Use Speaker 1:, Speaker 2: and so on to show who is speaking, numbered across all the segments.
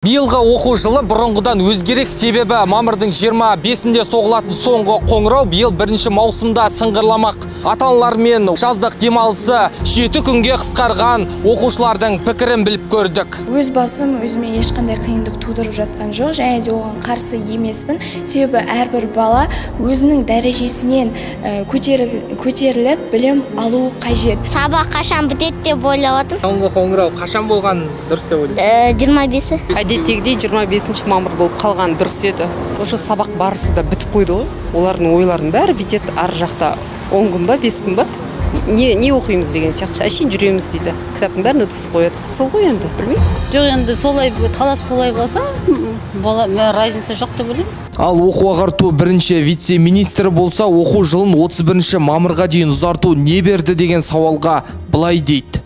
Speaker 1: Биылғы оқу жылы бұрынғыдан өзгерек, себебі мамырдың 25-інде соғылатын соңғы қоңырау биыл 1 маусымда сыңғырламақ. Ата-аналар мен жаздық демалысы 7 күнге қысқарған оқушылардың пікірін біліп көрдік.
Speaker 2: Өз басым өзіме ешқандай қиындық тудырып жатқан жоқ, және де оған қарсы емеспін. Себебі әрбір бала өзінің дәрежесінен көтеріліп білім алуы қажет.
Speaker 3: Сабақ қашан бітеді деп ойлап отырмын.
Speaker 1: Соңғы қоңырау қашан болған дұрыс деп ойлайсыз?
Speaker 3: 25-і.
Speaker 4: Әдеттегідей 25 мамыр болып қалған дұрыс еді. Уже сабақ барысы да бітіп қойды ғой. Олардың ойларының бәрі бітеді, ар жақта 10 күн ба, 5 күн ба? Не оқимыз деген сияқты, әшейін жүреміз дейді. Кітаптың бәрін өткізіп қояды. Сол ғой енді, білмеймін.
Speaker 5: Жоқ, енді солай талап солай болса, разница жоқ деп ойлаймын.
Speaker 1: Ал оқу ағарту бірінші вице-министрі болса, оқу жылын 31 мамырға дейін ұзарту не берді деген сауалға былай дейді.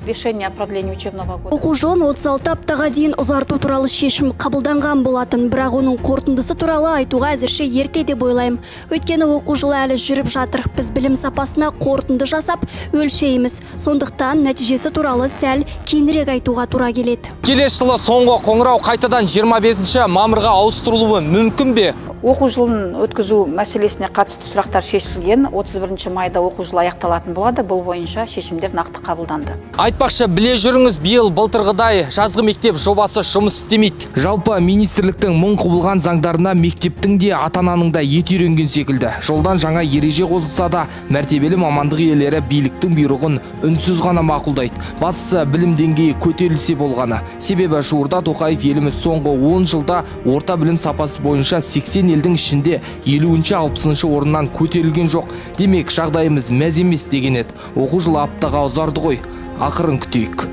Speaker 6: Решение о продлении учебного года.
Speaker 7: Оқу жылын 36 аптаға дейін ұзарту туралы шешім қабылданған болатын, бірақ оның қорытындысы туралы айтуға әзірше ерте деп ойлаймын. Өйткені оқу жылы әлі жүріп жатыр. Біз білім сапасына қорытынды жасап, өлшейміз. Сондықтан нәтижесі туралы сәл кейінірек айтуға тура келеді.
Speaker 1: Келесі жылы соңғы қоңырау қайтадан 25 мамырға ауыстырылуы мүмкін бе?
Speaker 6: Оқу жылын өткізу мәселесіне қатысты сұрақтар шешілген. 31 майда оқу жылы аяқталатын болады. Бұл бойынша шешімдер нақты қабылданды.
Speaker 1: Айтпақшы, біле жүріңіз, биыл былтырғыдай жазғы мектеп жобасы жұмыс істемейді. Жалпы министрліктің мың құбылған заңдарына мектептің де ата-ананың да еті үйренген секілді. Жолдан жаңа ереже қосылса да, мәртебелі мамандық иелері биліктің бұйрығын үнсіз ғана мақұлдайды. Бастысы білім деңгейі көтерілсе болғаны. Себебі жуырда Тоқаев еліміз соңғы 10 жылда орта білім сапасы бойынша 80 елдің ішінде 50-60 орыннан көтерілген жоқ. Демек, жағдайымыз мәз емес деген еді. Оқу жылы аптаға ұзарды ғой. Ақырын күтейік.